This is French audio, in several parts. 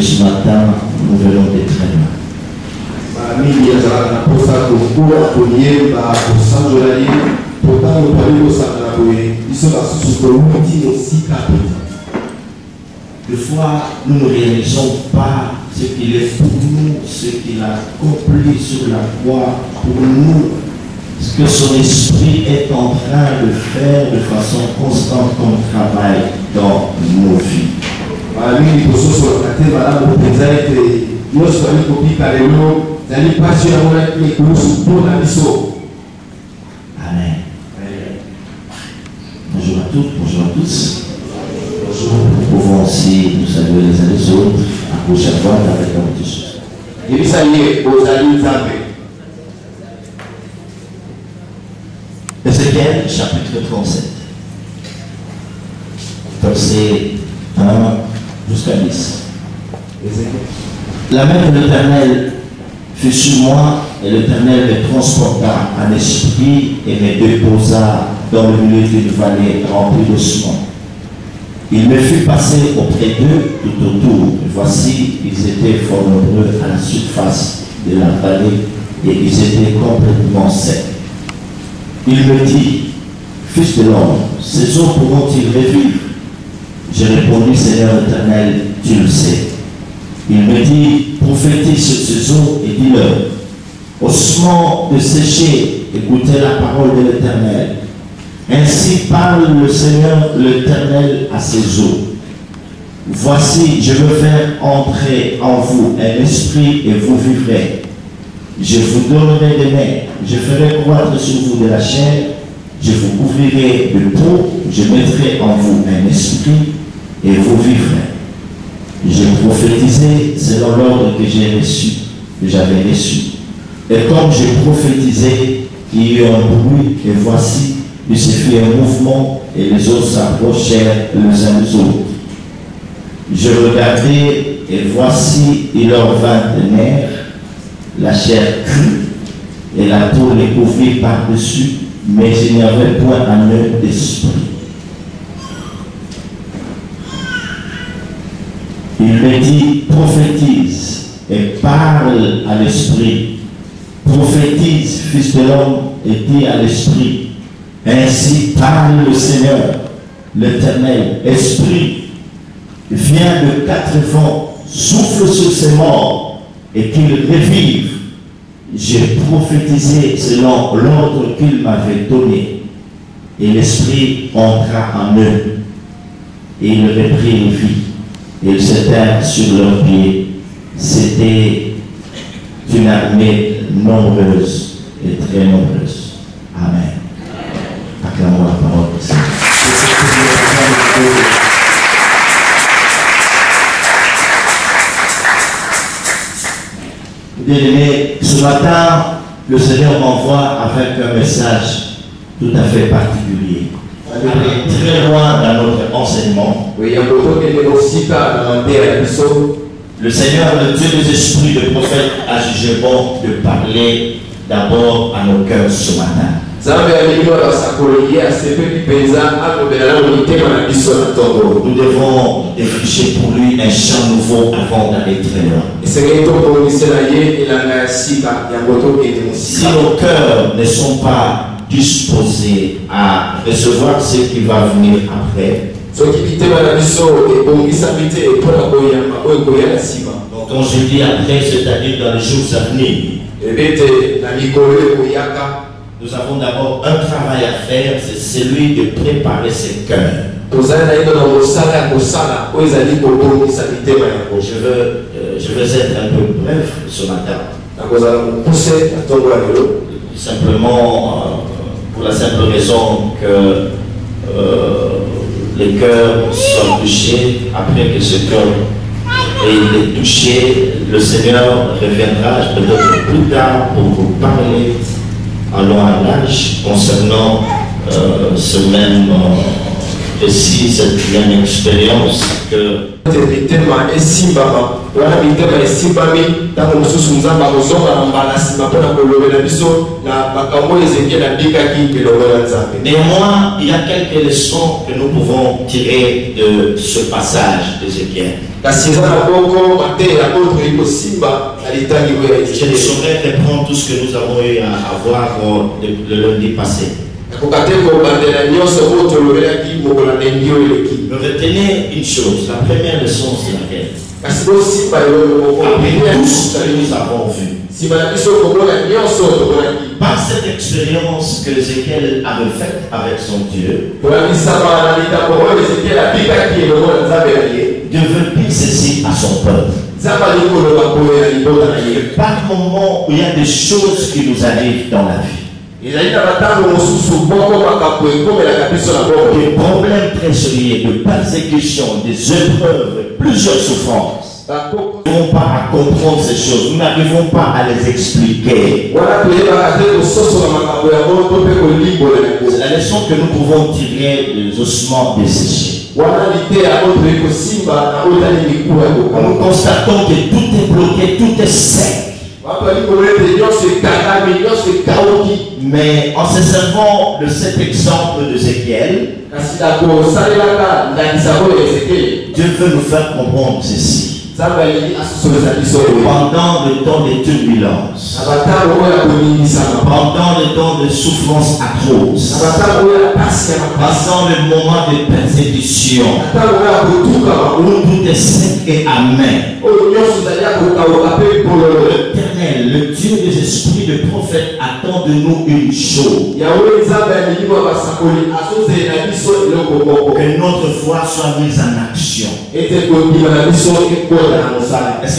Ce matin, nous venons d'être très loin. Des fois, nous ne réalisons pas ce qu'il est pour nous, ce qu'il a accompli sur la croix pour nous, ce que son esprit est en train de faire de façon constante comme travail dans nos vies. Amen. Bonjour à toutes, bonjour à tous. Nous pouvons aussi nous saluer les uns les autres, à gauche à droite avec un petit chose. Ézéchiel chapitre 37, verset 1 jusqu'à 10. La main de l'Éternel fut sur moi, et l'Éternel me transporta en esprit et me déposa dans le milieu d'une vallée remplie d'ossements. Il me fut passé auprès d'eux tout autour. Et voici, ils étaient fort nombreux à la surface de la vallée et ils étaient complètement secs. Il me dit, Fils de l'homme, ces eaux pourront-ils revivre? J'ai répondu, Seigneur éternel, tu le sais. Il me dit, prophétise sur ces eaux et dis-leur, ossements de sécher, écoutez la parole de l'Éternel. Ainsi parle le Seigneur l'Éternel à ces eaux. Voici, je veux faire entrer en vous un esprit et vous vivrez. Je vous donnerai des mers, je ferai croître sur vous de la chair, je vous couvrirai de peau, je mettrai en vous un esprit et vous vivrez. Je prophétisais selon l'ordre que j'avais reçu. Et comme je prophétisais, il y eut un bruit, et voici, il se fit un mouvement, et les autres s'approchèrent les uns des autres. Je regardais, et voici, il leur vint des nerfs, la chair crue, et la peau les couvrit par-dessus, mais il n'y avait point en eux d'esprit. Il me dit, prophétise et parle à l'esprit. Prophétise, Fils de l'homme, et dis à l'esprit. Ainsi parle le Seigneur, l'Éternel. Esprit, viens de 4 vents, souffle sur ces morts et qu'ils revivent. J'ai prophétisé selon l'ordre qu'il m'avait donné. Et l'esprit entra en eux. Et ils reprirent vie. Et ils s'éteignent sur leurs pieds. C'était une armée nombreuse et très nombreuse. Amen. Acclamons la parole du Seigneur. Bien-aimés, ce matin, le Seigneur m'envoie avec un message tout à fait particulier. Aller très loin dans notre enseignement. Le Seigneur, le Dieu des esprits, le prophète, a jugé bon de parler d'abord à nos cœurs ce matin. Nous devons défricher pour lui un champ nouveau avant d'aller très loin. Si nos cœurs ne sont pas disposés à recevoir ce qui va venir après, donc quand je dis après, c'est-à-dire dans les jours à venir, nous avons d'abord un travail à faire, c'est celui de préparer ses cœurs. Je veux être un peu bref ce matin. Simplement, pour la simple raison que les cœurs sont touchés. Après que ce cœur est touché, le Seigneur reviendra peut-être plus tard pour vous parler en long et large concernant ce même récit, cette même expérience que néanmoins, il y a quelques leçons que nous pouvons tirer de ce passage d'Ézéchiel. Je ne saurais reprendre tout ce que nous avons eu à voir le lundi passé. Retenez une chose, la première leçon c'est laquelle? Après tout ce que nous avons vu, par cette expérience que Ézéchiel avait faite avec son Dieu, devait-il ceci à son peuple. Par moment où il y a des choses qui nous arrivent dans la vie, des problèmes très sérieux, de persécution, des épreuves, plusieurs souffrances. Nous n'arrivons pas à comprendre ces choses, nous n'arrivons pas à les expliquer. C'est la leçon que nous pouvons tirer des ossements desséchés. Nous constatons que tout est bloqué, tout est sec. Mais en se servant de cet exemple d'Ézéchiel, Dieu veut nous faire comprendre ceci. Pendant le temps des turbulences, pendant le temps de souffrance atroce, pendant le moment de persécution, où tout est sec et amer, l'Éternel, le Dieu des esprits de prophètes, attend de nous une chose: que notre foi soit mise en action. Est-ce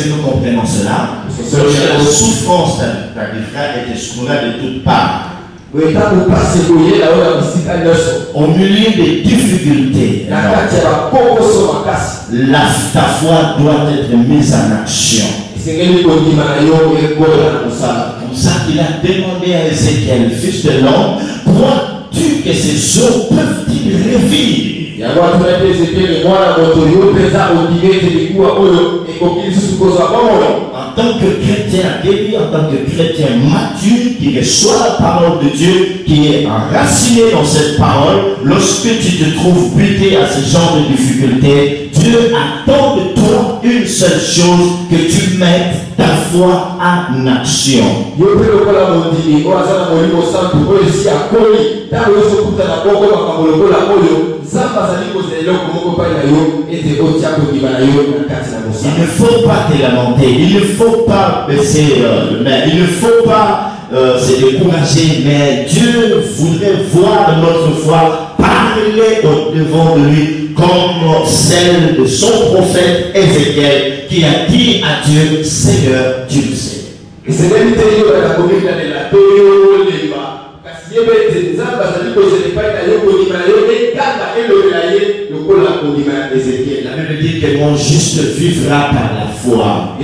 que nous comprenons cela? La souffrance est escourée de toutes parts. Au milieu des difficultés, ta foi doit être mise en action. C'est comme ça qu'il a demandé à Ézéchiel, fils de l'homme, crois-tu que ces eaux peuvent-ils revivre? En tant que chrétien guéri, en tant que chrétien mature, qui reçoit la parole de Dieu, qui est enraciné dans cette parole, lorsque tu te trouves buté à ce genre de difficultés, Dieu attend de toi une seule chose: que tu mettes ta foi en action. Il ne faut pas te lamenter, il ne faut pas baisser le main, il ne faut pas se décourager, mais Dieu voudrait voir notre foi parler au devant de lui, comme celle de son prophète Ézéchiel, qui a dit à Dieu: Seigneur, tu le sais. La Bible dit que mon juste vivra par la foi.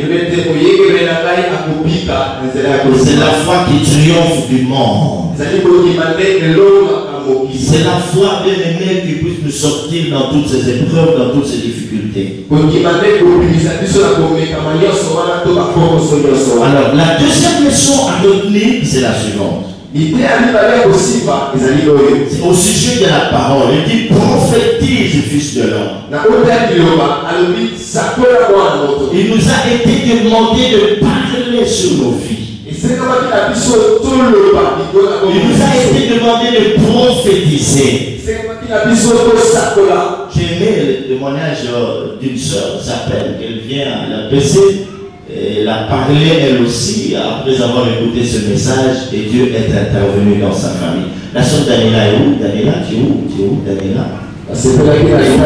C'est la foi qui triomphe du monde. C'est la foi, bien aimée, qui puisse nous sortir dans toutes ces épreuves, dans toutes ces difficultés. Alors, la deuxième leçon à retenir, c'est la suivante. Au sujet de la parole, il dit: prophétise, fils de l'homme. Il nous a été demandé de parler sur nos vies. Il nous a été demandé de prophétiser. J'ai aimé le témoignage d'une soeur, s'appelle, qu'elle vient à la PC. Elle a parlé elle aussi, après avoir écouté ce message, et Dieu est intervenu dans sa famille. La sœur Daniela est où? Daniela, tu es où? Tu es où, Daniela? C'est pour laquelle elle est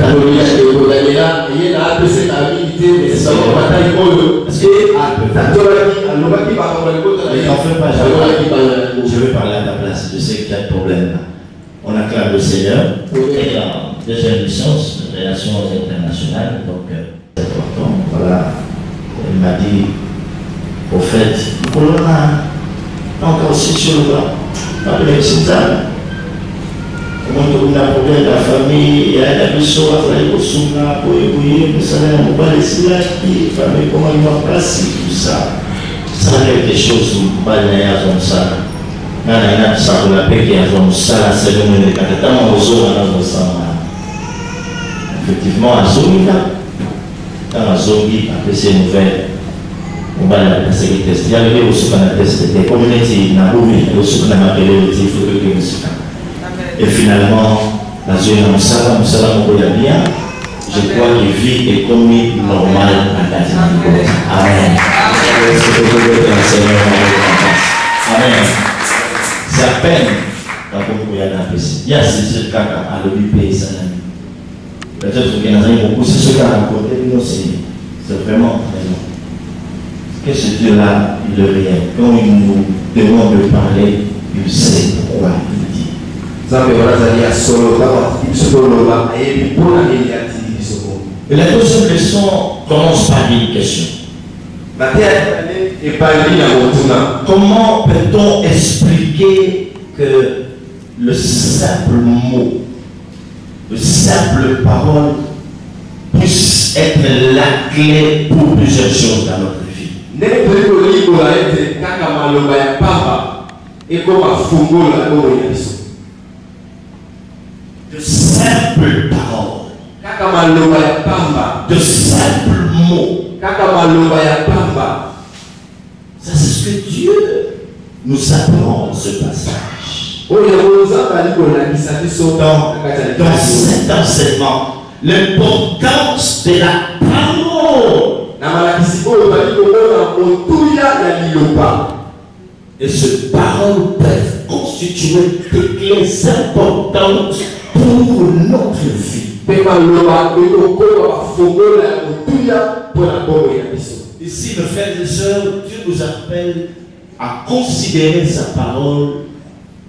Daniela, et elle a appelé sa habilité, mais c'est pas une bataille pour eux. Parce que, n'en fais pas, je vais parler à ta place, je sais qu'il y a de problème. On acclame le Seigneur, et la deuxième licence, relations internationales, donc c'est important, voilà. Il m'a dit: au fait, on a encore aussi sur le bas, pas de l'excitant. Comment on a un problème de la famille, il y a des personnes qui ont fait au soumna, pour ébouiller, mais ça n'a pas laissé la famille, comment ils vont passer tout ça. Ça a quelque chose où pas de l'air comme ça. Dans la ça, on a pété à ça, c'est le monde de Katama, aux eaux, dans ça. Effectivement, à Zomina. Dans la zone, après ces nouvelles, on va la sécurité. Il y a le aussi qu'on a testé, des communautés, n'a pas oublié, aussi qu'on a appelé le tif, et finalement, la zone en salle, on bien. Je crois que la vie est commis normale à Katama. Amen. Amen. C'est à peine quand on peut y aller à PC. Il y a ce cas à l'objet ça. Peut-être qu'il y en a beaucoup, c'est ce qu'on a rencontré, c'est vraiment très long. Que ce Dieu-là, il le rien. Quand il nous demande de parler, il sait pourquoi il dit. Et la deuxième leçon commence par une question. Comment peut-on expliquer que le simple mot, de simples paroles puissent être la clé pour plusieurs choses dans notre vie? De simples paroles. De simples mots. Ça, c'est ce que Dieu nous apprend dans ce passage. Dans cet enseignement, l'importance de la parole. Et ces paroles peuvent constituer des clés importantes pour notre vie. Ici, mes frères et sœurs, Dieu nous appelle à considérer sa parole,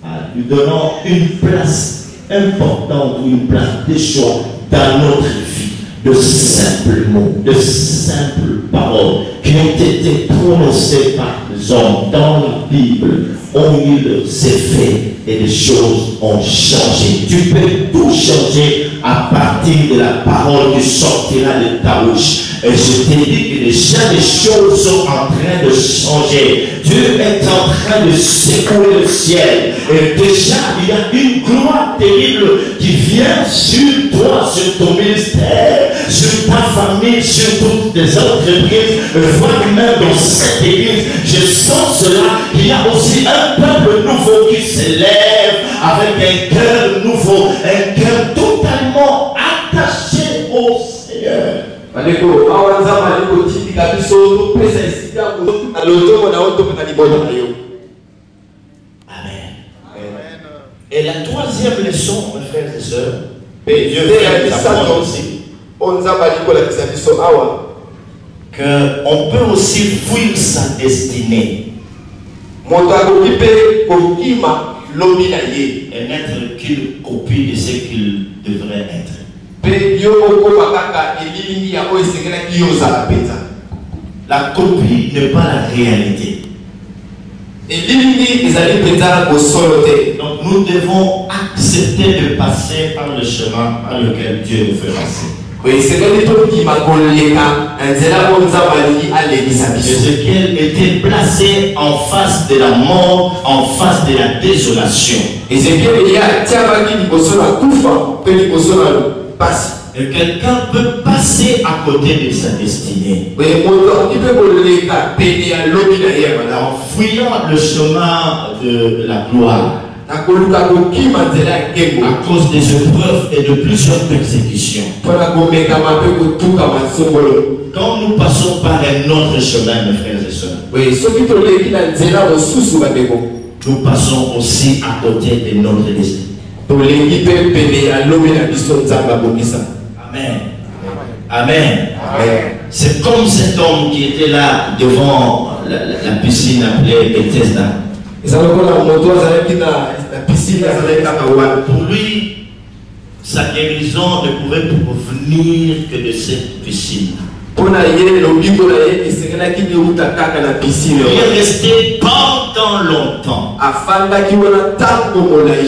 en lui donnant une place importante ou une place de choix dans notre vie. De simples mots, de simples paroles qui ont été prononcées par les hommes dans la Bible ont eu leurs effets et les choses ont changé. Tu peux tout changer à partir de la parole qui sortira de ta bouche. Et je t'ai dit que déjà les choses sont en train de changer. Dieu est en train de secouer le ciel. Et déjà il y a une gloire terrible qui vient sur toi, sur ton ministère, sur ta famille, sur toutes les entreprises. Vois même dans cette église, je sens cela. Il y a aussi un peuple nouveau qui s'élève avec un cœur nouveau, un cœur totalement attaché au Seigneur. Amen. Et la troisième leçon, mes frères et sœurs, Dieu veut nous apprendre aussi qu'on peut aussi fuir sa destinée et n'être qu'une copie de ce qu'il devrait être. La copie n'est pas la réalité. Donc nous devons accepter de passer par le chemin par lequel Dieu nous fait passer. Ézéchiel était placé en face de la mort, en face de la désolation. Et quelqu'un peut passer à côté de sa destinée en fouillant le chemin de la gloire à cause des épreuves et de plusieurs persécutions. Quand nous passons par un autre chemin, mes frères et sœurs, nous passons aussi à côté de notre destinée. Amen. Amen. C'est comme cet homme qui était là devant la piscine appelée Bethesda. Pour lui, sa guérison ne pouvait provenir que de cette piscine. Il est resté pendant longtemps.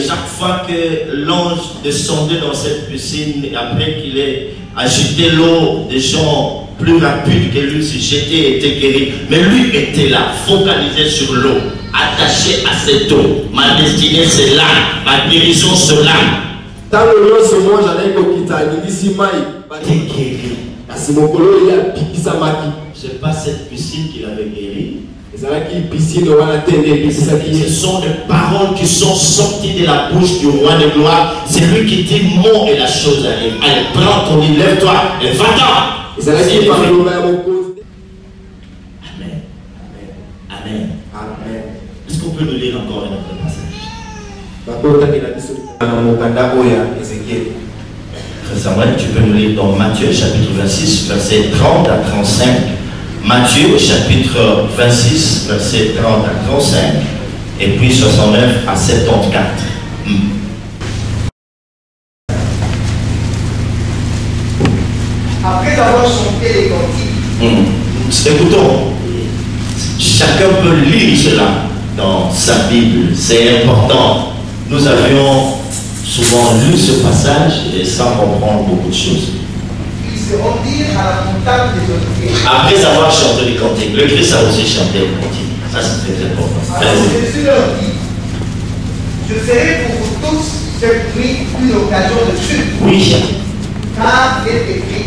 Chaque fois que l'ange descendait dans cette piscine, après qu'il ait agité l'eau, des gens plus rapides que lui se jetaient et étaient guéris. Mais lui était là, focalisé sur l'eau, attaché à cette eau. Ma destinée c'est là, ma guérison c'est là. T'es guéri. C'est pas cette piscine qui l'avait guéri. Ce sont des paroles qui sont sorties de la bouche du roi de gloire. C'est lui qui dit mot et la chose arrive. Allez, prends ton lit, lève-toi et va-t'en. Amen. Amen. Amen. Est-ce qu'on peut nous lire encore un autre passage? Frère Samuel, tu peux nous lire dans Matthieu chapitre 26, versets 30 à 35. Matthieu chapitre 26, versets 30 à 35. Et puis 69 à 74. Après avoir chanté les cantiques. Écoutons, chacun peut lire cela dans sa Bible. C'est important. Nous avions souvent lu ce passage et sans comprendre beaucoup de choses. Ils se rendirent à la montagne des Oliviers. Après avoir chanté les cantiques, le Christ a aussi chanté les cantiques. Ça, c'est très important. Alors Jésus leur dit, je ferai pour vous tous cette nuit une occasion de chute. Oui. Car il est écrit,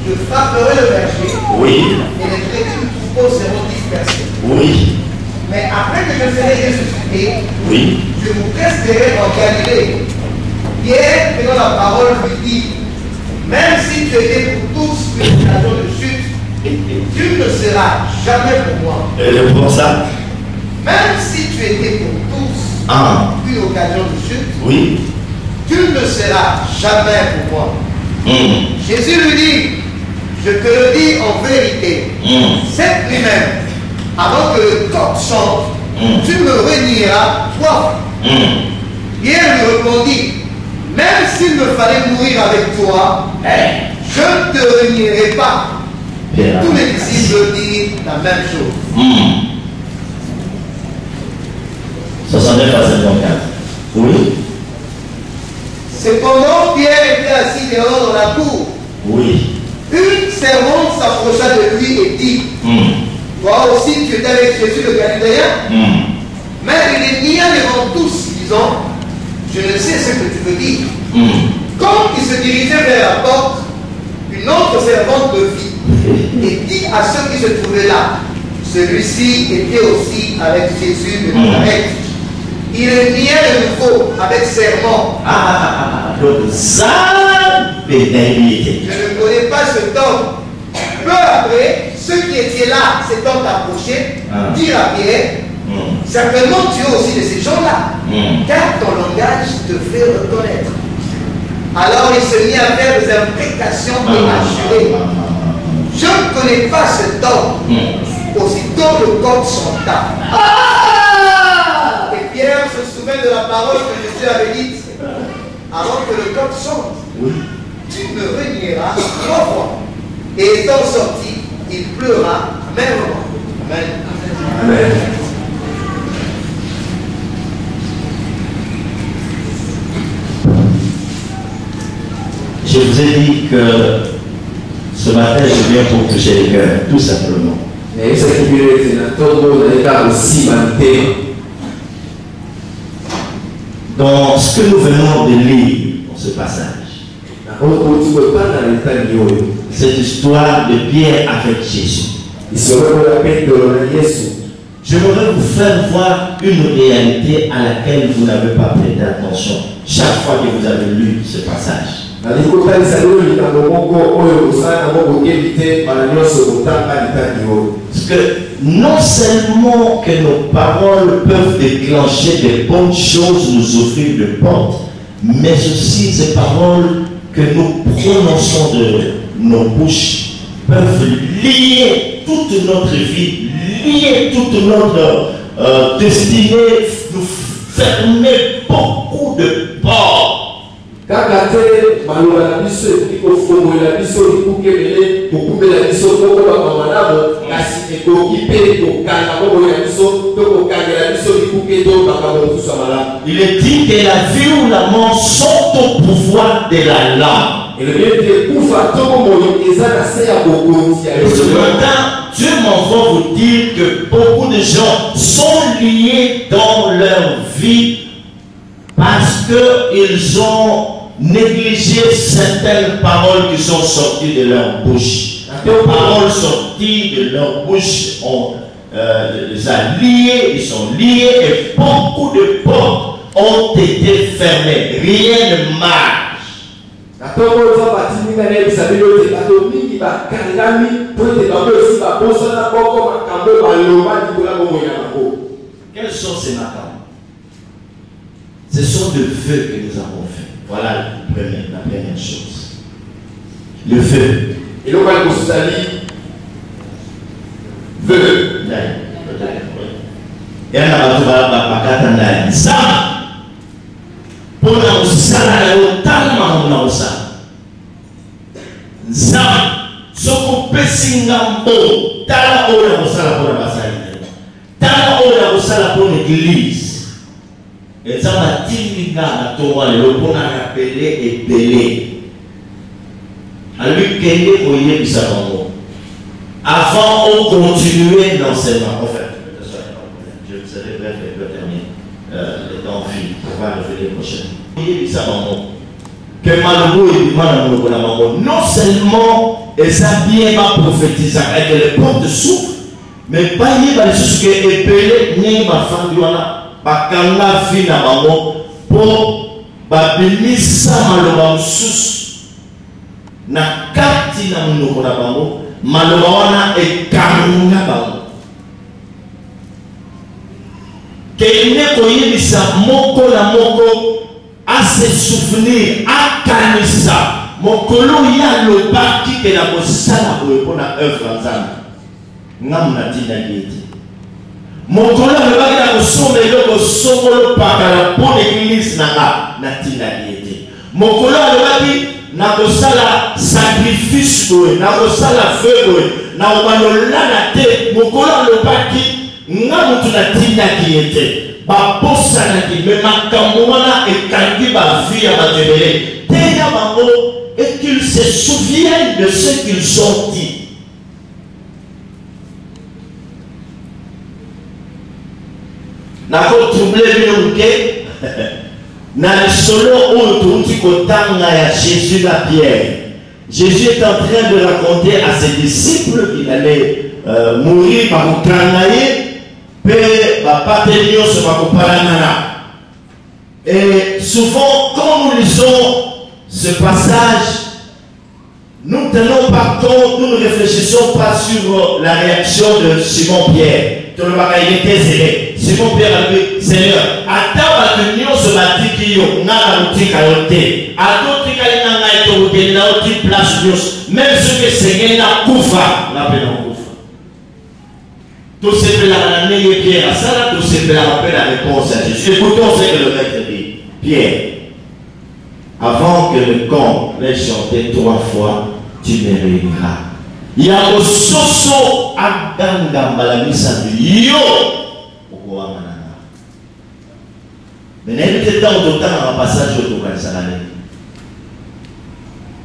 je frapperai le berger, oui, et les brebis du troupeau seront dispersées. Oui. Mais après que je serai ressuscité, oui, je vous presterai en Galilée. Pierre, prenant la parole, lui dit, même si tu étais pour tous une occasion de chute, tu ne seras jamais pour moi. Et pour ça, même si tu étais pour tous une occasion de chute, oui, tu ne seras jamais pour moi. Jésus lui dit, je te le dis en vérité, cette nuit même, avant que le coq chante, tu me renieras 3 fois. Pierre lui répondit, même s'il me fallait mourir avec toi, je ne te renierai pas. Tous les disciples disent la même chose. 69 à 54. Oui. Cependant, Pierre était assis dehors dans la cour. Oui. Une servante s'approcha de lui et dit, toi aussi tu étais avec Jésus le Galiléen. Mais il les nia devant tous, disant, je ne sais ce que tu veux dire. Quand il se dirigeait vers la porte, une autre servante le vit et dit à ceux qui se trouvaient là, celui-ci était aussi avec Jésus de Nazareth. Il le nia de nouveau avec serment. Donc ça, je ne connais pas cet homme. Peu après, ceux qui étaient là s'étant approchés, dirent à Pierre, certainement tu es aussi de ces gens-là, car ton langage te fait reconnaître. Alors il se mit à faire des imprécations et à jurer. Je ne connais pas cet homme. Aussitôt le coq chanta. Et Pierre se souvint de la parole que Jésus avait dite. Avant que le coq chante, tu me renieras 3 fois. Et étant sorti, il pleura amèrement. Amen. Amen. Je vous ai dit que ce matin, je viens pour toucher les cœurs, tout simplement. Dans ce que nous venons de lire dans ce passage, cette histoire de Pierre avec Jésus, je voudrais vous faire voir une réalité à laquelle vous n'avez pas prêté attention chaque fois que vous avez lu ce passage. Parce que non seulement que nos paroles peuvent déclencher des bonnes choses, nous offrir de portes, mais aussi ces paroles que nous prononçons de nos bouches peuvent lier toute notre vie, lier toute notre destinée, nous fermer beaucoup de portes. Il est dit que la vie ou la mort sont au pouvoir de la langue. Et ce matin, Dieu m'envoie vous dire que beaucoup de gens sont liés dans leur vie parce qu'ils ont négligé certaines paroles qui sont sorties de leur bouche. Les paroles sorties de leur bouche les a liées, ils sont liés et beaucoup de portes ont été fermées. Rien ne marche. Quels sont ces matins? Ce sont des vœux que nous avons faits. Voilà la première chose. Le vœu. Et le mal pour ce vœu. Et on a ça. Pour nous, ça, tellement ça. Ça, ce qu'on peut s'ingambo, tala ola osala pour la bataille. Tala ola osala pour l'église. Et ça m'a dit, le pona appelé et belé. Alors, quel moyen de savoir? Avant, on continuait l'enseignement. En fait, je serai bref, je vais terminer. Le temps file, on va revenir prochaine. Que Malabo et Malabo, non seulement ça bien ma prophétisé avec les portes s'ouvrent, mais pas y a des choses qui est épelé, ni ma femme du wana, pas qu'un la vie n'a pas pour bénir ça Malabo sous na kati na munoko na bango, Malabo wana et kamuna bango. Kene koyebisa moko na moko à se souvenir, à kanisa mokolo ya lobaki ke na kosala boye mpona œuvre nzambe ngamu na ntina lieti mokolo ya lobaki na kosomba eloko songolo pakala mpona eglise na nga na ntina lieti mokolo ya lobaki na kosala sacrifice boye na kosala feu boye na kobalolana te mokolo ya lobaki ngamu tu na ntina lieti baposanaki me makambo wana ekangi bavie ya batebele teya bango et qu'ils se souviennent de ce qu'ils ont dit. Nako troublé biloke na solo oututi kotanga ya Jésus la Pierre. Jésus est en train de raconter à ses disciples qu'il allait mourir par le crâne. Et souvent, quand nous lisons ce passage, nous ne tenons pas compte, nous ne réfléchissons pas sur la réaction de Simon Pierre. Il était zélé. Simon Pierre a dit, Seigneur, attends à l'union se bâtit qui y a même ce que Seigneur n'a koufa, l'appelons. Tout ce que la Pierre a ça, tout ce que la réponse à Jésus. Écoutons ce que le maître dit. Pierre, avant que le camp l'ait chanté 3 fois, tu me réuniras. Il y a un soso à Ganga Malamisa de Yo. Mais n'était pas autant un passage au Touran Salame.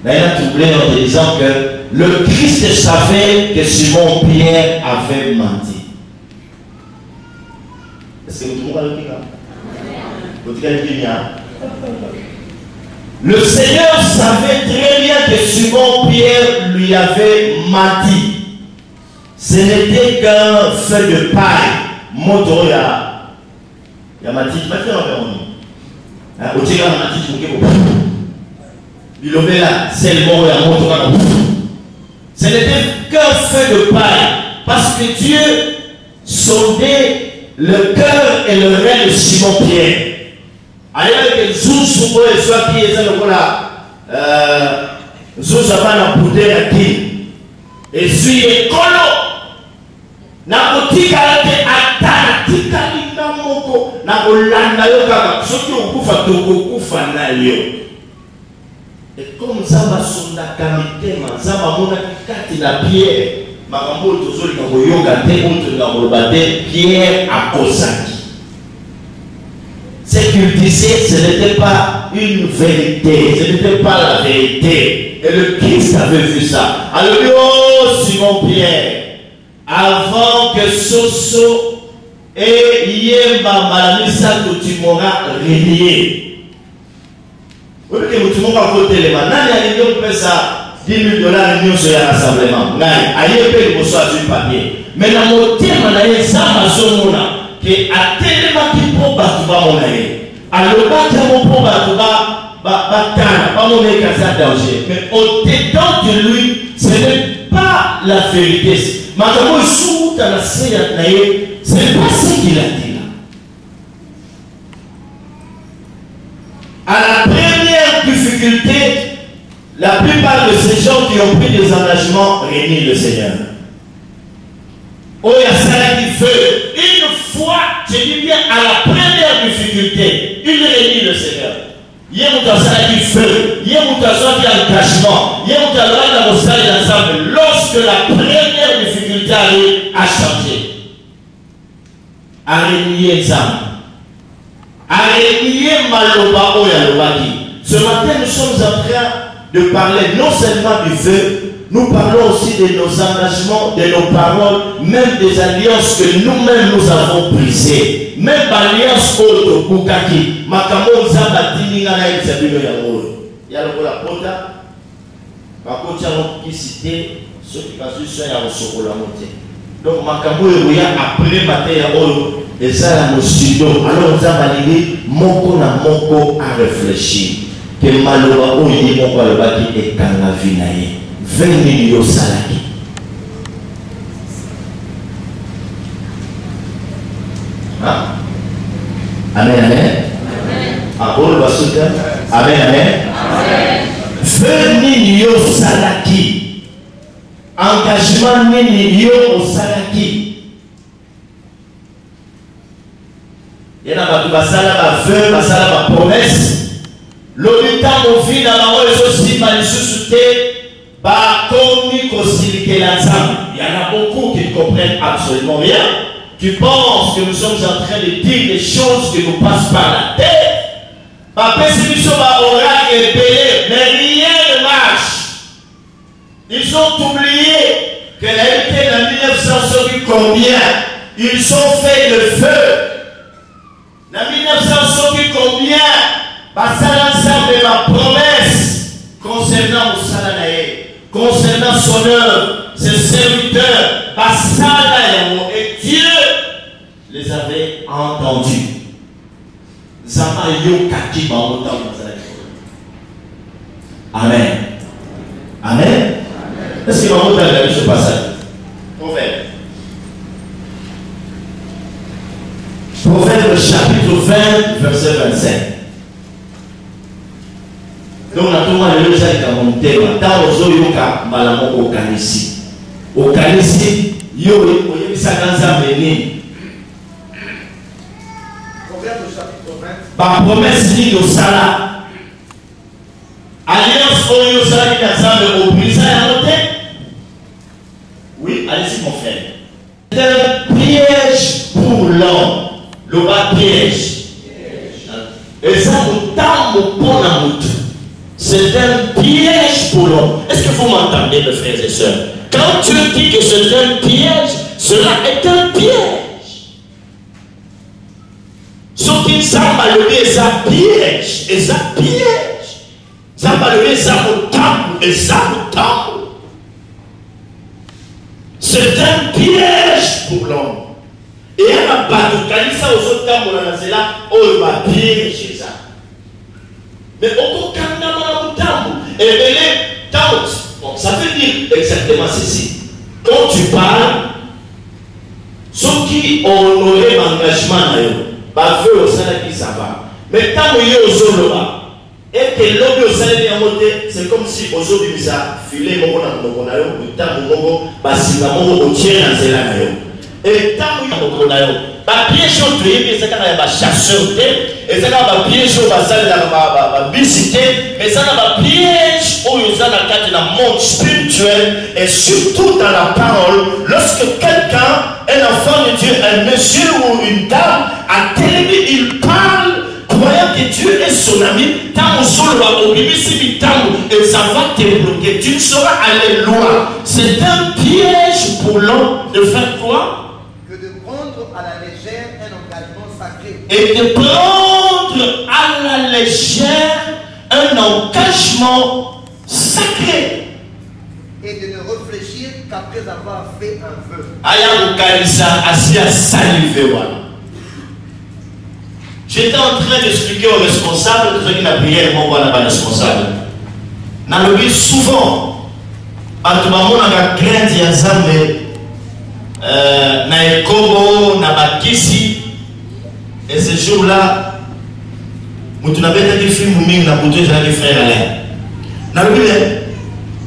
Là, il a troublé en disant que le Christ savait que Simon Pierre avait menti. Est-ce que vous trouvez le Seigneur savait très bien que Simon Pierre lui avait menti. Ce n'était qu'un feu de paille. Motoya. Il y a mati. Ce n'était qu'un feu de paille. Parce que Dieu sondait le cœur et le rein de Simon Pierre. Ailleurs que Zou et soit qui est là, Zou va la poudre à qui et suis écolo. Na kotika yake ataratika linda moko na kolanda yo kaka soki okufa tokokufa na yo. Et comme ça va sonda kamitema, ça va mona kati la pierre. Makambo tozoli na koyoka te oto na kolobate Pierre akosaki. Ce qu'il disait, ce n'était pas une vérité, ce n'était pas la vérité. Et le Christ avait vu ça. Alors, oh Simon Pierre, avant que Soso et Yemba Malamisa tu m'auras régné. Vous voyez que tu m'auras côté les mains. Nani a fait ça $10 000 sur le rassemblement. Nani a fait le sur papier. Mais dans mon thème, ça m'a zonona. Que à tellement qui pour battre mon aïe. Alors, battre mon pour battre pas mon danger. Mais au-dedans de lui, ce n'est pas la vérité. Ce n'est pas ce qu'il a dit là. À la première difficulté, la plupart de ces gens qui ont pris des engagements réunissent le Seigneur. Oh, il y a ça qui fait. Une fois, je dis bien à la première difficulté, il réunit le Seigneur. Il y a un qui fait, il y a un engagement, il y a un ensemble. Lorsque la première difficulté arrive à changer, à renier l'examen, à renier Maloba Oyalobaki. Ce matin, nous sommes en train de parler non seulement du feu, nous parlons aussi de nos engagements, de nos paroles, même des alliances que nous-mêmes nous avons brisées. Même l'alliance auto Bukaki, Makamon Zabatini Nana Exabino Yamoro. Il y a le Pota, Makocha qui citait ceux qui passent sur la Sokola Monté. Donc Makamon a après matin et ça la nos studios. Alors nous avons validé Moko na Moko à réfléchir. Que Maloba Oyi Moko Alobaki et Kanavinaye. 20 millions de salaki. Amen, amen. Amen, amen. 20 millions de salaki. Engagement millions de salaki. Il y a un feu, une promesse. L'auditeur au fin, dans la aussi, il y en a beaucoup qui ne comprennent absolument rien. Tu penses que nous sommes en train de dire des choses qui nous passent par la tête. Après, si nous sommes à oracle et belé, mais rien ne marche. Ils ont oublié que la été en 1960 combien ils ont fait le feu. En 1960 combien passant ensemble de ma promesse concernant au Salanaï. Concernant son œuvre, ses serviteurs, et Dieu les avait entendus. Amen. Amen. Est-ce que vous avez ce passage? Prophète. Prophète chapitre 20, verset 25. Donc, on a tout le monde le fait dans mon thème. Dans le zoo, il y a un au Kanisi. Au Kanisi, il y a un Saganza Béni. Proverbe chapitre 20. Par promesse, il y a un Sala. Alliance pour le Sala qui a ça, au brisé à noter. Oui, allez-y, mon frère. C'est un piège pour l'homme. Le bas piège. Et ça, vous tend au bon amour. C'est un piège pour l'homme. Est-ce que vous m'entendez, mes frères et sœurs? Quand Dieu dit que c'est un piège, cela est un piège. Ce qui s'en va lever, ça piège. Et ça piège. Ça va lever, ça au temple. Et ça au temple. C'est un piège pour l'homme. Et à la base, quand il s'en va au temple, c'est là, on va piéger ça. Mais au et bon, ça veut dire exactement ceci. Quand tu parles, ceux qui ont honoré l'engagement, veulent au salaire qui ça va. Mais tant qu'il y a au solo, et que l'homme au salaire c'est comme si aujourd'hui ça filait mon temps au tient dans cela. Et tant qu'il y a au piège au tué, c'est quand il y a un chasseur, et ça n'a pas piège au bassin de la bisité, mais ça n'a pas piège où il y a dans le monde spirituel et surtout dans la parole. Lorsque quelqu'un, un enfant de Dieu, un monsieur ou une dame, à télé, il parle, croyant que Dieu est son ami, tant au sol va au bébé, et ça va te bloquer. Tu ne sauras aller loin. C'est un piège pour l'homme de faire quoi? À la légère un engagement sacré. Et de prendre à la légère un engagement sacré. Et de ne réfléchir qu'après avoir fait un vœu. J'étais en train d'expliquer aux responsables de la prière, moi, on responsable. Dans le but, souvent, à tout moment, on a crainte d'y na ekobo na bakisi et ce jour là mutu na beta ki film mingi na buto za ki frère Alain na bile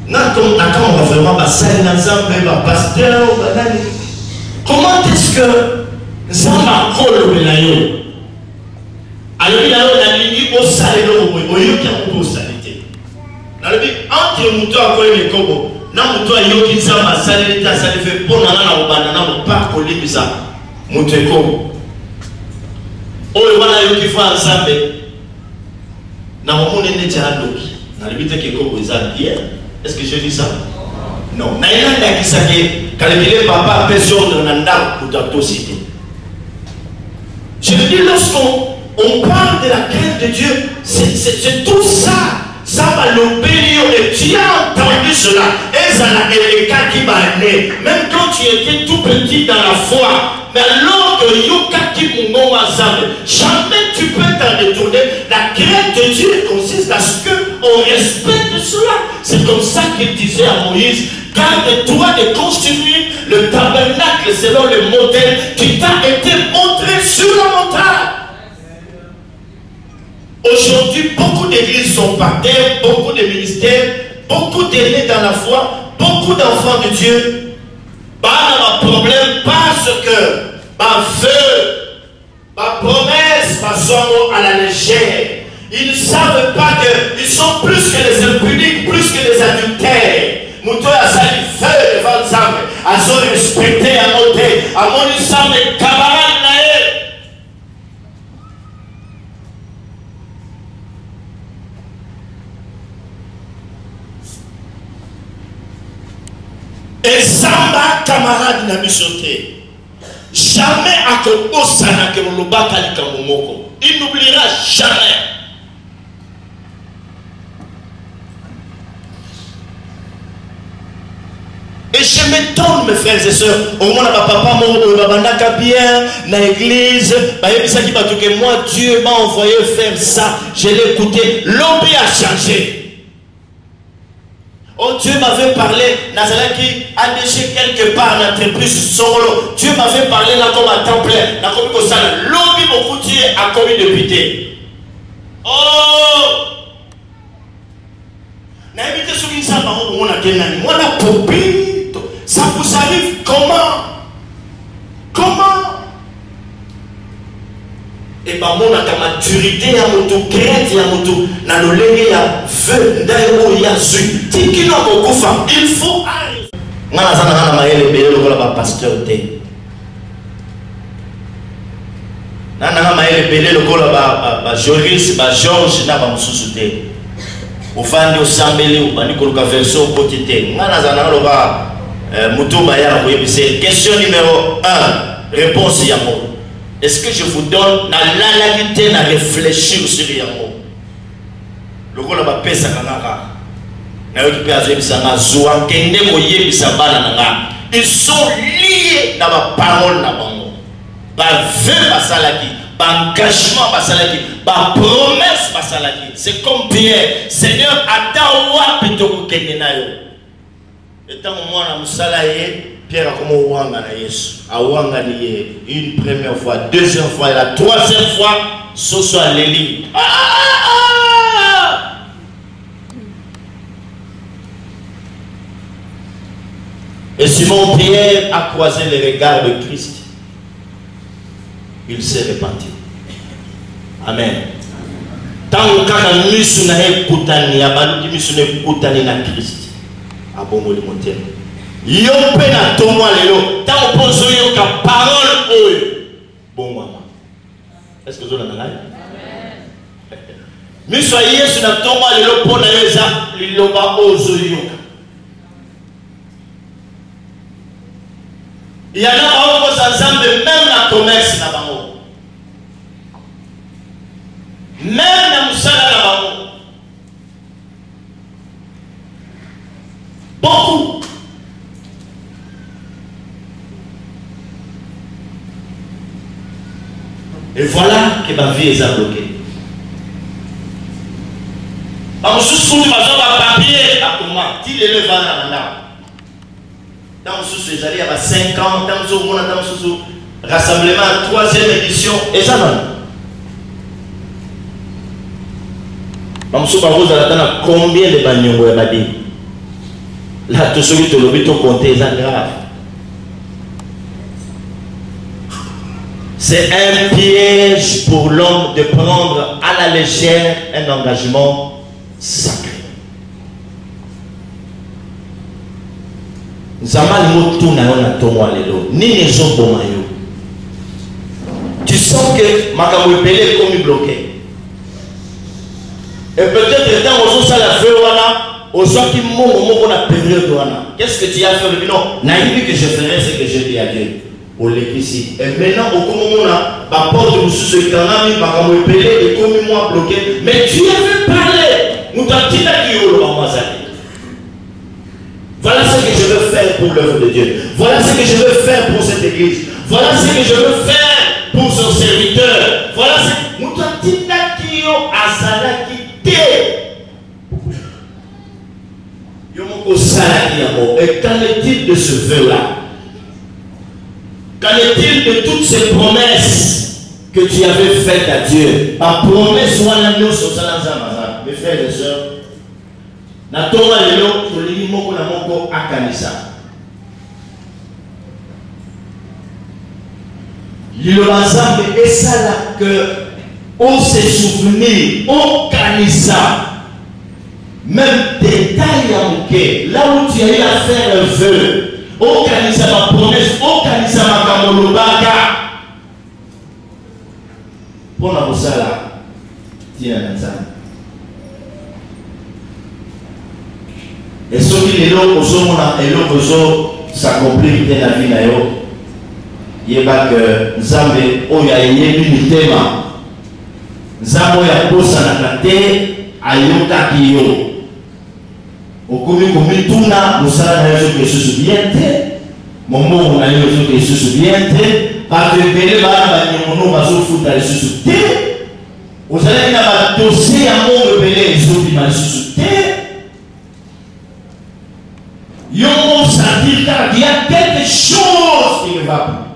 na comme na quand on va vraiment passer ensemble ba pasteur badani comment est-ce que nzamba kolo belayo alors il a la ligne au salé au yo qui a pour salité na le entre mutu akoye ekobo na mutu ayoki nzamba asaleli te asali fe mpo na nga na kobanda na mopaka kolimisa moto ekomo oyo wana ayoki fa nzambe na momoni neti adoki Est-ce que je dis ça? Non. Papa je veux dire, lorsqu'on parle de la crainte de Dieu, c'est tout ça. Ça va l'obéir et tu as entendu cela. Et ça n'a été qui m'a né. Même quand tu étais tout petit dans la foi, mais alors que jamais tu peux t'en détourner. La crainte de Dieu consiste à ce qu'on respecte cela. C'est comme ça qu'il disait à Moïse: garde-toi de construire le tabernacle selon le modèle qui t'a été montré sur la montagne. Aujourd'hui, beaucoup d'églises sont par terre, beaucoup de ministères, beaucoup d'aînés dans la foi, beaucoup d'enfants de Dieu. Pas de problème parce que ma feu, ma promesse, ma somme à la légère. Ils ne savent pas qu'ils sont plus que les impuniques, plus que les adultères. Mouton a sali feu devant Zam, a son respecté, à monter, à mon Zam et camarade naïf. Et Zamba camarade n'a mis sauté. Jamais à Kosana que mon lobaka likamomoko. Il n'oubliera jamais. Et je m'étonne, mes frères et sœurs, au moins ma papa m'a bien dans l'église, moi Dieu m'a envoyé faire ça, je l'ai écouté, l'homme a changé. Oh, Dieu m'avait parlé, Nazareth qui a déché quelque part en entreprise solo. Dieu m'avait parlé là comme à temps plein, là comme ça, l'homme beaucoup Dieu a commis député. Oh! Ça vous arrive comment? Comment? Et par mon maturité, à mon tour, crainte, à mon tour, dans le lait, à feu, d'ailleurs, il y a su. Il faut arrêter. Je suis pasteur. Joris, Georges, au fan de Sambeli, au panique au verso au quotidien. C'est question numéro 1. Réponse Yamo. Est-ce que je vous donne la réalité à réfléchir sur Yamo? Le rôle va payer sa canara. Ils sont liés dans ma parole. Engagement ma promesse c'est comme Pierre. Seigneur, attends-moi plutôt que et tant que moi Pierre a comme Ouanga na Yesu. Ouanga une première fois, deuxième fois et la troisième fois, ce soit l'Élie. Et Simon Pierre a croisé les regards de Christ. Il s'est repenti. Amen. Tant que nous sommes koutani, abalu qui nous koutani na Christ. Abomo le monter. Yo pena tomo lelo. Tant poso yo ka parole oyo. Bon maman. Est-ce que vous avez Amen. Mais soyez sur la tomo lelo pona yo za liloba ozo yo. Il y en a beaucoup ensemble, même la commerce là-bas. Même la moussala là-bas. Beaucoup. Et voilà que ma vie est bloquée. Dans le sous-sous, ma papier à comment? Il est levé dans la dans le sous j'allais il y a 5 ans, dans le sous rassemblement, 3e édition, et ça non. Dans le sous combien de bagnons vous avez dit? Là, tout ce qui est le compté, c'est grave. C'est un piège pour l'homme de prendre à la légère un engagement sacré. Tu sens que Makamou est comme bloqué. Et peut-être quand on a la feu, on soit qui monte la période. Qu'est-ce que tu as fait? Non, naïve que je ferai ce que je dis à Dieu. On l'écrit. Et maintenant, au moment où on a porte de ce canal, il va me payer et comme moi bloqué. Mais Dieu veut parler. Nous t'en dit à qui on va Voilà ce que je veux faire pour l'œuvre de Dieu. Voilà ce que je veux faire pour cette église. Voilà ce que je veux faire pour son serviteur. Voilà ce que nous t'en dit à qui on a et qu'en est-il de ce vœu-là? Qu'en est-il de toutes ces promesses que tu avais faites à Dieu? Ma promesse soit la mienne sur mes frères et sœurs. Natoma lelo tolini moko na moko akanisa. Lilo bazambe esala que on se souvenir, on kanisa. Même détail à moquer, là où tu as eu à faire un vœu, au kanisa ma promesse, au kanisa ma kamolobaga. Pour la bosala, tiens à ça. Et ceux qui les lots, s'accomplir dans la vie, il y a que Nzambe, oh ya yebi tema, Nzambe ya posa na kate, ayoka kiyo. Au commun comme tout là, nous savons que se souvient, mon mot on a eu que se souvient, parce que les balles mon nom va se foutre à se souvient. Vous allez avoir dossier à mon rebelle, ils sont mal se souvient. Ils vont sentir qu'il y a quelque chose qui ne va pas.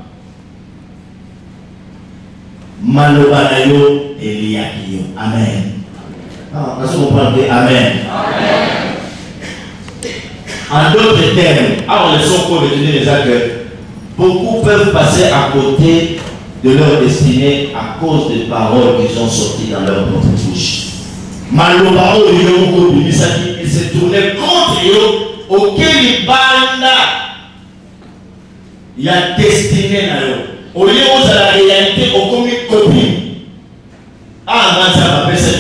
Malobanayo et Liakio. Amen. Ah, on va comprendre. Amen. Amen. En d'autres termes, alors les sons pour retenir les actes, beaucoup peuvent passer à côté de leur destinée à cause des paroles qui sont sorties dans leur propre bouche. Malobao, il s'est tourné contre eux, auquel il y a destiné à eux. Au lieu où la réalité, au commun copie. Ah, non, ça va faire ça,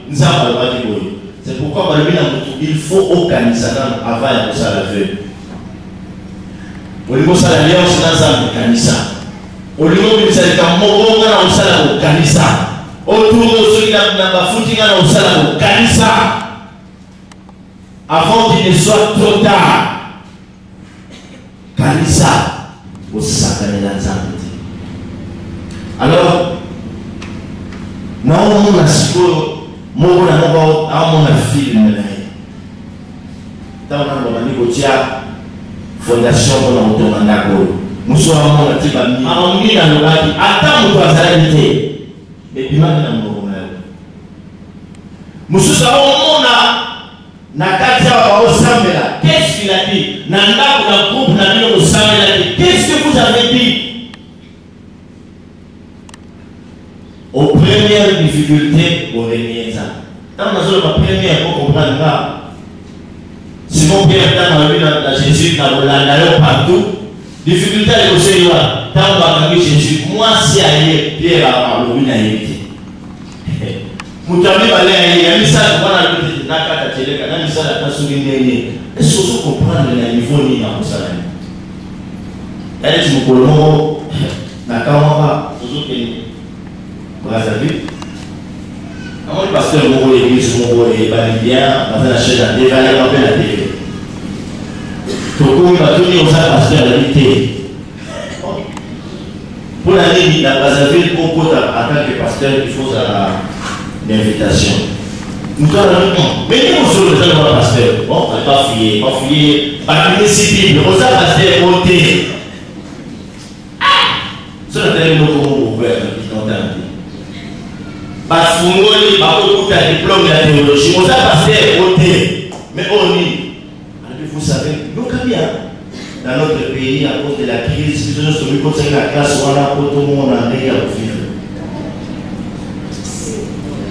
nous avons pas dit. C'est pourquoi il faut aucun Satan avant de faire le feu. Au niveau de l'alliance, nous avons un canisa. Au niveau de l'alliance, nous avons un canisa. Autour de ceux qui ont un canisa. Avant qu'il ne soit trop tard. Canisa. Au Satan et dans un petit. Alors, nous avons un score. Mon film dans la fondation pour l'automne. Nous sommes en train de dire attends, nous mais puis maintenant, nous sommes qu'est-ce qu'il a dit? Qu'est-ce que vous avez dit? Aux premières difficultés, au réunions. Quand on a la première pour comprendre, Simon Pierre dans la Jésus, dans la partout, difficulté à aussi là. Quand on va Jésus, moi si aïe Pierre a l'origine à éviter. Moutami balé aïe, il y a mis ça devant la lutte de Naka Télé, quand il mis ça la place où il est. Est-ce que vous comprenez le niveau ni dans le salaire? Elle est mon colon, Naka, toujours qu'il Brazzaville. Comment le pasteur Moro l'église Moro et Balibien, dans la chaîne à dévaler un peu la télé. Toko il va tourner aux pasteur à l'unité. Pour l'année, la Brazzaville, pour en tant que pasteur, il faut l'invitation. Nous avons mais nous sommes les gens pasteur. Bon, on va pas fouiller, pas municipal, on va pasteur voter. Ça n'a pas été ouvert, qui t'entend. Parce que nous avons beaucoup de diplômes de la théologie. On a passé à côté. Mais on dit, vous savez, nous, dans notre pays, à cause de la crise, nous sommes comme la classe, on a tout le monde en est à vivre.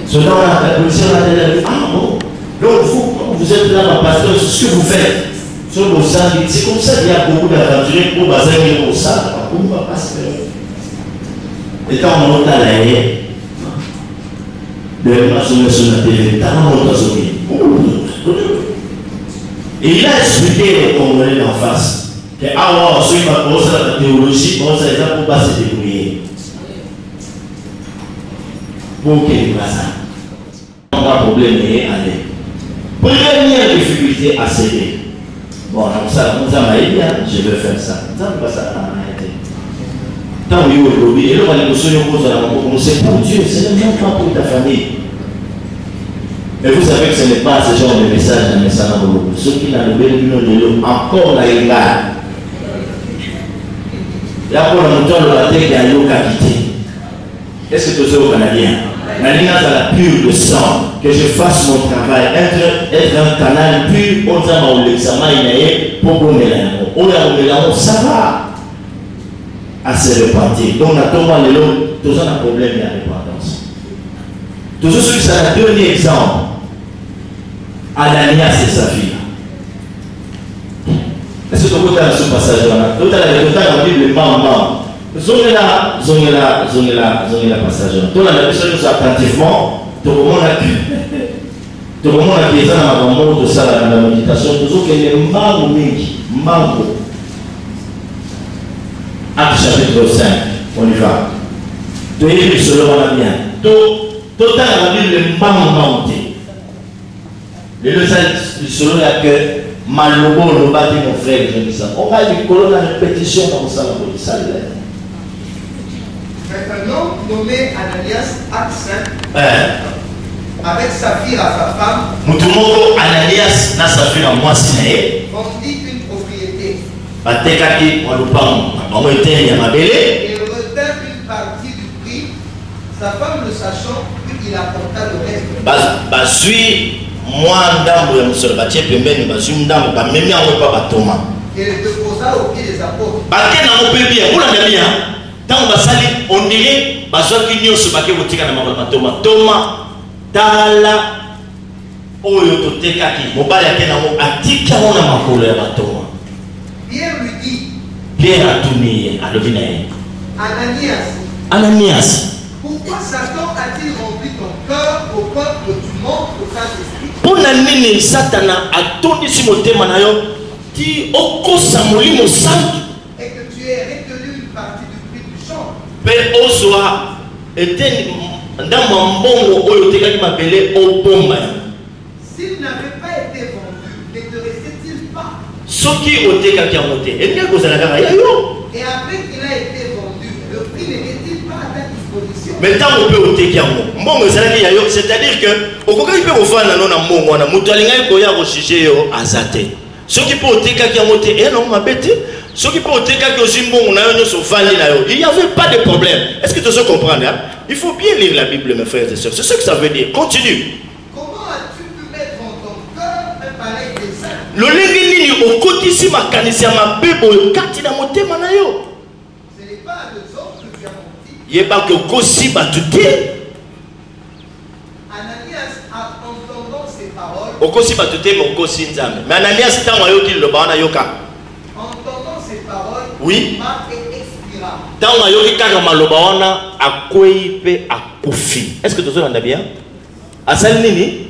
Selon la police, on a dit, ah bon, donc vous êtes là, ma pasteur, c'est ce que vous faites. Sur nos salles, c'est comme ça qu'il y a beaucoup d'aventuriers pour baser nos salles. Pourquoi pasteur? Et quand on monte à l'air, de la sur la télé, et il a expliqué aux Congolais en face que ah ouais, ceux qui vont commencer la théologie, bon, ça pour pas se débrouiller. Pour qu'il n'y ait pas ça. On a un problème et aller. Première difficulté à céder. Bon, ça m'a aidé, je vais faire ça. Ça ne va pas ça arrêter. Tant mieux au lobby, et là, on va c'est pour Dieu, c'est même pas pour ta famille. Mais vous savez que ce n'est pas ce genre de message dans le message dans le ceux qui n'ont le encore la égale. Il y a pour le moteur de la tête qui a eu qualité. Est-ce que tu sais au Canadien? La ligne a la pure de sang, que je fasse mon travail, être un canal pur, on a l'examen pour qu'on ait l'amour, ça va à se repentir. Donc, on a toujours un problème de la repentance. Toujours celui qui c'est un dernier exemple. Ananias et Saphira. Est-ce que tu peux faire ce passage-là? Tu as la Bible, zongela passage. Tu as la Bible attentivement. Tu remontes à qui est dans le monde de ça, la méditation. Toujours qu'il y ait Mambo. Acte chapitre 5. On y va. Tu es le seul on a bien. Tu as la Bible, Mambo. Le selon la que Malobo le bâti mon frère, je dis ça. On va dire que la répétition dans ça, ça l'est. Un homme nommé Ananias, acte 5, avec Saphira, sa femme, Mutumogo Ananias na Saphira moi sinae. vendit une propriété. Batekaki walupang, bamwete ya mabele. Et retint une partie du prix. Sa femme le sachant, il apporta le reste. Basui moi ndambo ya musolo batie pembeni bazui ndambo bamemi yango pa batoma. Et le déposa au pied des apôtres. Bake na mopebi ya kula na bien. Tant basali on dirait bazwaki nyonso bake kotika na makolo batoma. Toma tala oyo totekaki mobali ake nango atika ngo na makolo ya batoma. Pierre lui dit. Pierre atuni alobi na ye. Ananias. Pourquoi Satan a-t-il rempli ton cœur au point que tu montres au Saint-Esprit? Pona nini Satana atondisi motema na yo ti okosa molimo santu et que tu aies retenu une partie du prix du champ. Pe ozwa ete ndambo mbongo oyo tekaki mabele obomba. S'il n'avait pas été vendu, ne te restait-il pas? Soki otekaki yango te enge kozala kaka ya yo. Et après qu'il a été vendu, le prix n'était-il pas à ta disposition? Mais tant on peut oteki yango mbongo ezalaki ya yo, c'est-à-dire que okokaki mpe kofanda no na mbongo wana moto alingaki koya koshige yo aza te. Soki mpe otekaki yango te e nango mabe te. Soki mpe otekaki ozwi mbongo na yo nyonso ofandi na yo, il n'y avait pas de problème. Est-ce que tu sais comprendre hein? Il faut bien lire la Bible mes frères et sœurs, c'est ce que ça veut dire. Continue. Comment as-tu pu mettre en ton cœur un pareil dessein? Lolenge nini okotisi makanisi ya mabe boyo kati na motema na yo? Ce n'est pas à deux autres que tu as menti. Yeba ke okosi batu te. Ananias, en entendant ces paroles, Okosi batu te mais okosi nzambe. Mais Ananias ntango ayoki liloba wana yoka. entendant ces paroles, Oui. Marc expira. Ntango ayoki kaka maloba wana akwei mpe akufi. Est-ce que tozolanda bien? Asali nini?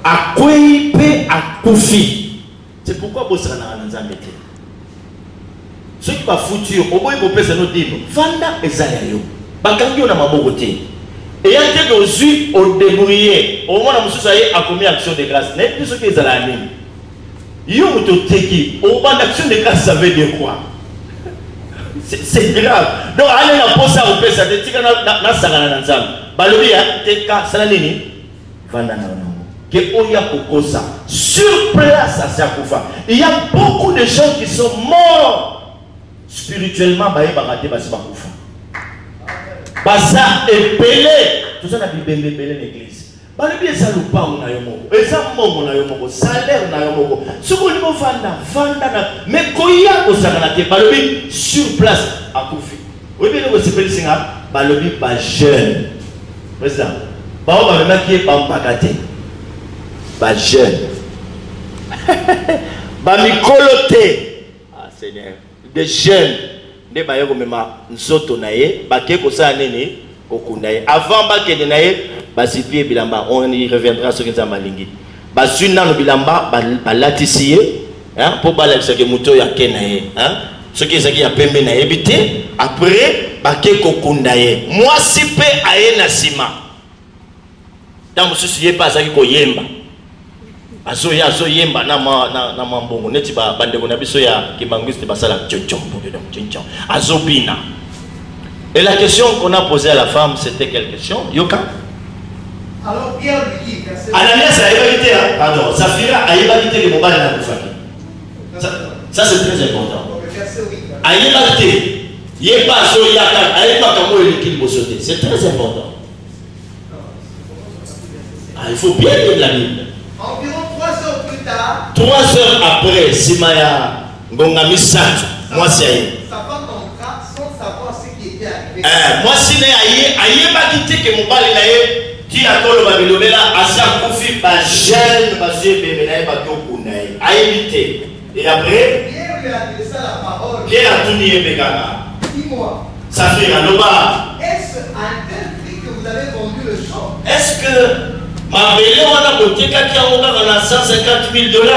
Akwei mpe akufi. C'est pourquoi bosaka na nzambe te. Ceux qui bafuti yo oboyi kopesa no dino vanda eza ya yo bakangi yo na maboko te eya te ke ozwi odébrouiller omona mosusu aye akomi action de grâce nayebi te soki ezala ya nini yo moto oteki obanda action de grâce ça veut dire quoi? C'est grave. Donc allez na posa kopesa te tika nasangana na nzambe balobi ya teka sala nini vanda na nango ke oya kokosa sur place à Sakufa. Il y a beaucoup de gens qui sont morts spirituellement, baye baraté basi bakufa. Basa epelé, tout ça na bibembe belé l'église. Balobi eza lupango na yo moko, eza mbongo na yo moko, salaire na yo moko. Soko liko vanda na mais koya kozangana te balobi sur place akufi. Oyebi ko sepeli singa balobi ba jeune. Président. Ba o ba maki ba mpakate. Ba jeune. Ba mikolote. Ah Seigneur. Des jeunes ne baye ko mema nzoto na ye bake ko sa nini kokunda ye avant bakende na ye basipie bilamba, on y reviendra sur les amalingi. Basuna no bilamba, balatisiye, hein, pour balaxer que muto ya kenaye, hein, ce qui est qui a pembe na éviter, après, bake kokundaye. Moi si pe aye na sima. Dans mon souci, pas ça qui koyemba. Aso yemba na mambongo neti ba bandeko na biso ya kimangiste basala tchonchombo dedans azo bina. Et la question qu'on a posée à la femme, c'était quelle question? Yoka? Alors Pierre lui dit, Ananias a évité, pardon, Saphira a évité que mon bal n'a pas fait. Ça c'est très important. A évité, yépa so yaka, a évité comment il équilibre sauter. C'est très important. Il faut bien lire la Bible. Environ 3 heures plus tard, 3 heures après, Simaya Gongami Sato, moi c'est sa femme entra sans savoir ce qui était arrivé. moi si aïe pas quitté que mon bal est qui a collé le Babylone à sa confie pas jeune parce que bébé pas tout connaît a évité et après Pierre lui a adressé la parole. Pierre a tout nié Begana. Dis-moi, Ça fait un loba. est-ce à tel prix que vous avez vendu le champ? Est-ce que ma belle on a côté qui a on a 150 000 $?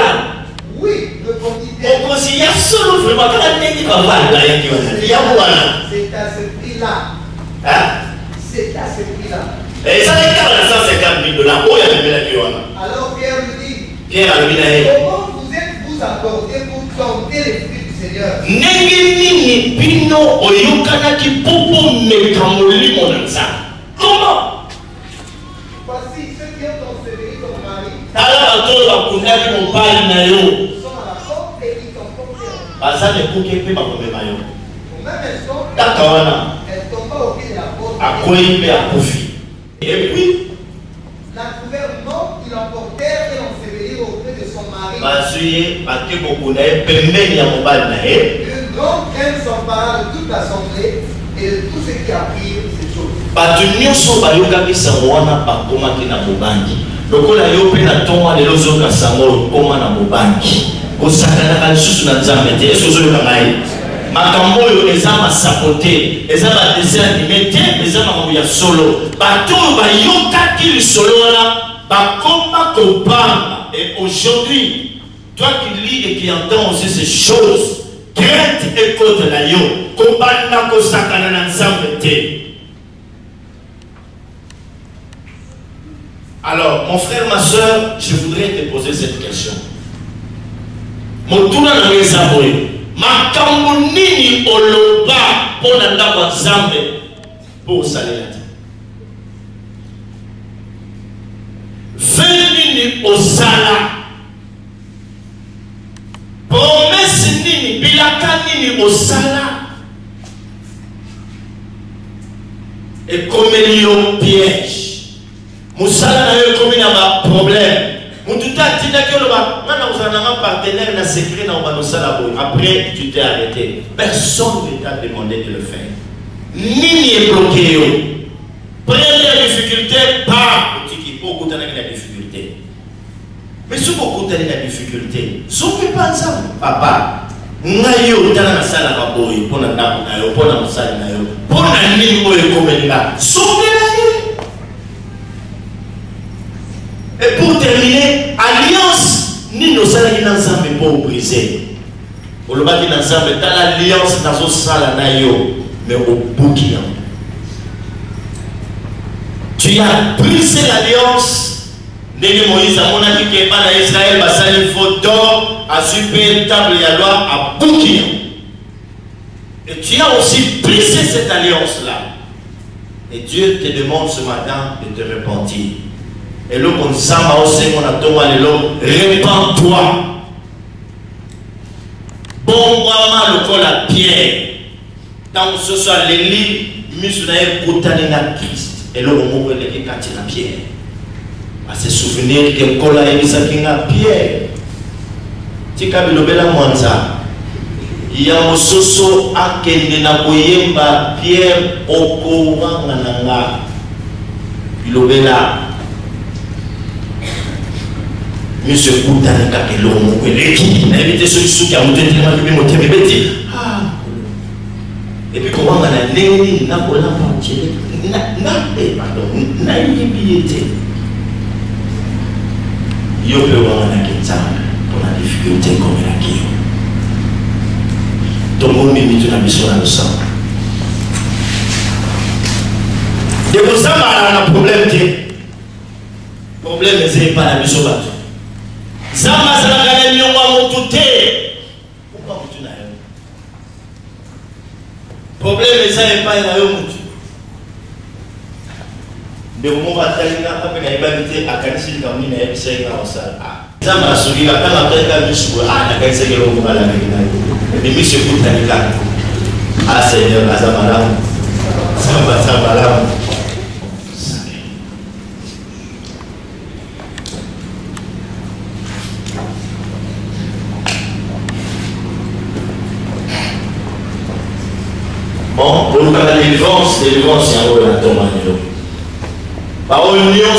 Oui, le vendit. On considère il y a solo vraiment quand on dit va voir là il y a voilà. C'est à ce prix-là. Hein? C'est à ce prix-là. Et ça n'est qu'à 150 000 $. Oh, il y a même la Johanna. Alors Pierre lui dit, Pierre a dit comment vous êtes-vous accordé pour tenter les fruits du Seigneur? Nengini pino oyokana ki popo mekamoli monanza. Comment? Voici ceux qui ont enseveli ton mari Tala bato bakundaki mobali na yo. sont à la porte et ils t'ont porté. Baza nekoki mpe bakomema yo. Au même instant, Kaka wana elle tomba au pied de la porte. akwei mpe akufi. Et puis La trouvèrent morte, ils l'emportèrent et l'ensevelirent auprès de son mari. bazwi ye bake kokunda ye pembeni ya mobali na ye. Une grande crainte s'empara de toute l'assemblée et de tous ceux qui apprirent ces choses. Bato nyonso bayokaki sango wana bakomaki na mobangi. Lokola yo mpe na ntongo lelo ozoyoka sango okoma na mobangi. Osakanaka lisusu na nzambe te. Esi ozoyoka ngai? Makambo oyo eza masapo te, eza badessin anime te, eza makambo ya solo. Bato oyo bayokaki lisolo wana bakoma kobanga. Et aujourd'hui, toi qui lis et qui entends aussi ces choses, crainte et côte na yo, kobanda kosakana na nzambe te. Alors, mon frère, ma soeur, je voudrais te poser cette question. Motuna na ngezaboye. Makambo nini oloba pona ndako nzambe po salela te. Nini osala. Promesse nini bilaka nini osala. Et comme il y a un piège. Moussala n'a eu comme il y a un problème. Partenaire n'a secret après tu t'es arrêté. Personne ne t'a demandé de le faire. Nini est bloqué. Première difficulté, pas beaucoup de la difficulté. Mais si beaucoup de la difficulté, si on ne peut pas ça, papa, ngayo dans la salle à boy, pour la dame, pour la salle, pour la niveau et comme là, et pour terminer, alliance, ni nos salles ensemble pour briser. Pour le bâtir ensemble, dans l'alliance, dans nos salles, mais au bouquin. Tu as brisé l'alliance. Dès Moïse a montré que par Israël, il faut d'or, à super table et à loi à bouquin. Et tu as aussi brisé cette alliance-là. Et Dieu te demande ce matin de te repentir. Et là, on s'en aussi, on a demandé l'homme, répands-toi. Bon, moi, le col à pierre. Tant que ce soit l'élite, Missoulaï, Koutanina Christ. Et là, on m'a dit quand il a pierre. À se souvenir que le col a mis à pierre. Tu as vu le bel amour. Il y a un soso à Kendena Boyemba, pierre, Oko, Wangananga. Il est là. Monsieur Koutanaka, qui est l'homme, qui a évité celui qui a monté tellement de mon thème. Et puis, comment on a né, n'a pas la pardon, naïbilité. Yo peut voir un pour la difficulté comme la qui. Tout le monde m'a mis dans la mission dans le sang. De vous avoir un problème, le problème n'est pas la mission. Zama zalagala nyongwa mutute. Pourquoi vous n'avez pas? Problème n'est pas la mutu. De vous montrer que vous avez habité à Kanisi comme il est essayé à ça. Zama souris quand la tête a mis la Kanisi que vous avez la et monsieur Koutanika. Ah Seigneur, Azamala. Zama. Bon, pour la délivrance, c'est un rôle à Thomas. Par l'union,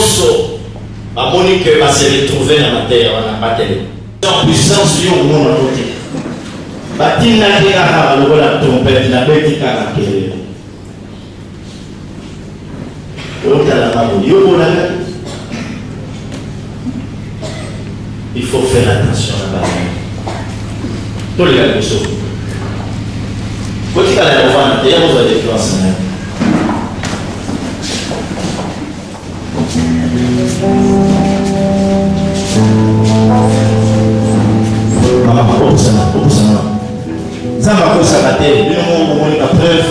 à Monique va se retrouver dans la terre, on n'a pas télé. En puissance, lui, au monde à côté. Batina qui a le rôle à trompette, la bête qui a quel. Il faut faire attention à la bataille. Tous les gars, quand il y a des enfants, il y a des influences. Ça va pas s'arrêter. On a preuve.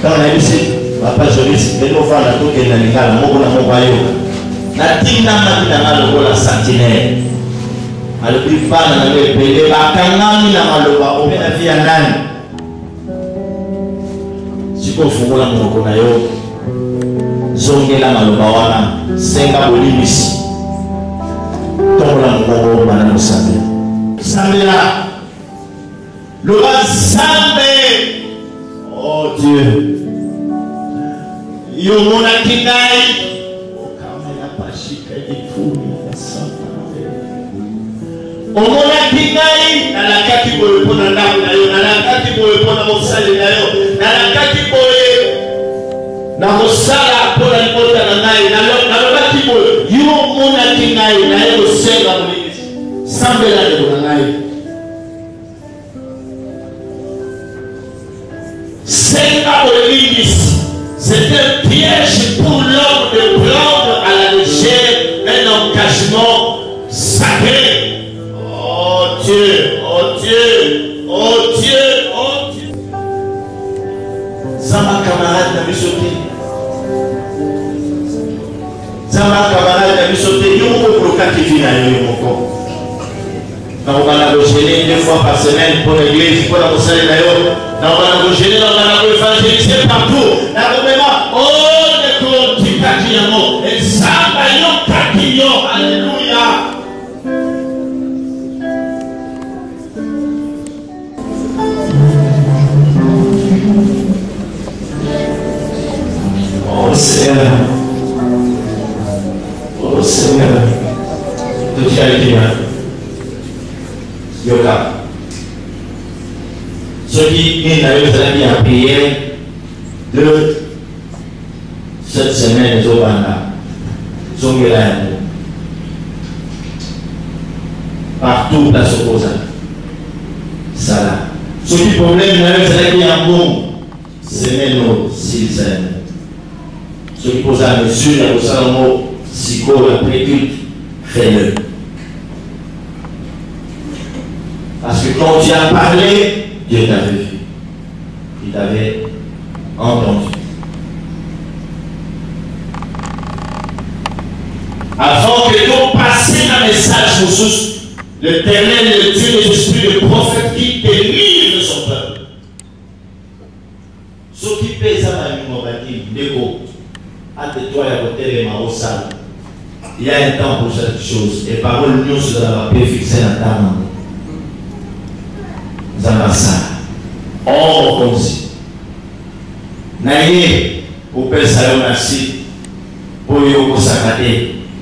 Quand on a ici, on va pas jouer ici. Les enfants, on a tout qui est dans les gars, on a mon royaume. La tina m'a la sentinelle. Alipana na lepele bakangami na maloba ope na via nani siko fungula monoko na yo zongela maloba wana senga bolimisi tokola monoko bana musambe sambela loba sambe. Oh Dieu yo mona kinai okamela pashika ifuni ya santa. Omona kingai na nakati boye pona ndamu na yo, na nakati boye pona mosali na yo, na nakati boye na mosala pona libota na ngai, na nakati boye yo mona kingai na yo senga molisi sambela de na ngai senga molisi. C'est un piège pour l'homme de prendre à la légère un engagement sacré. Oh Dieu, oh Dieu, oh Dieu, oh Dieu. Zama camarade n'a misoté. Zama camarade n'a misoté. Il y a un peu de qui vient à lui. Quand on va le gêner 2 fois par semaine pour l'église, pour la moselle d'ailleurs, on va le gêner, on va l'évangéliser partout. Oh, le corps du kakiyamo, et Zama yon kakiyo, alléluia. Oh Seigneur, oh Seigneur, de qui a été Yoka. Ceux qui viennent à prier de cette semaine, partout, la s'opposant. Ça là. Ceux qui problème, c'est un bon. C'est nous, s'ils aiment. Ceux qui posent la mesure, la posent le mot, psycho, la préculte, fais-le. Parce que quand tu as parlé, Dieu t'avait vu. Il t'avait entendu. Avant que nous passions un message ressource, l'Éternel, le Dieu des esprits, le prophète qui délivre son peuple. Ce qui pèse à ma vie, déco, hâte-toi à côté les mains au sale. Il y a un temps pour chaque chose. Et parole nous sur la paix fixée dans ta main. Zamasa. Or comme si. Naye, pour pèse à l'onasi, pour yoko sakate.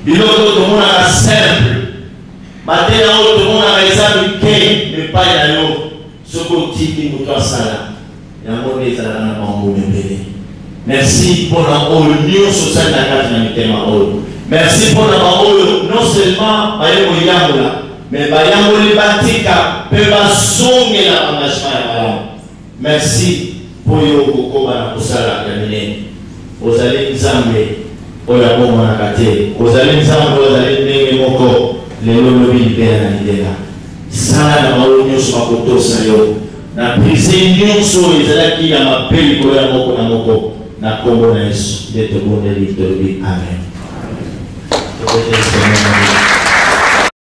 Biloto tout le monde a simple. Matin, tout le monde a examiné, mais pas y a yo. Ce qu'on dit, nous doit ça là. Merci pour l'union sociale de la carte de merci pour non seulement mais merci pour vous allez Nzambe oya bomba na kate vous allez Nzambe vous allez ndenge moko le lobi libera na lidela sala na maonyo so makotosa yo na prise nyonso ezalaki ya mapeli ko ya moko na moko na kombo na Yesu nde tobondeli tobi amen.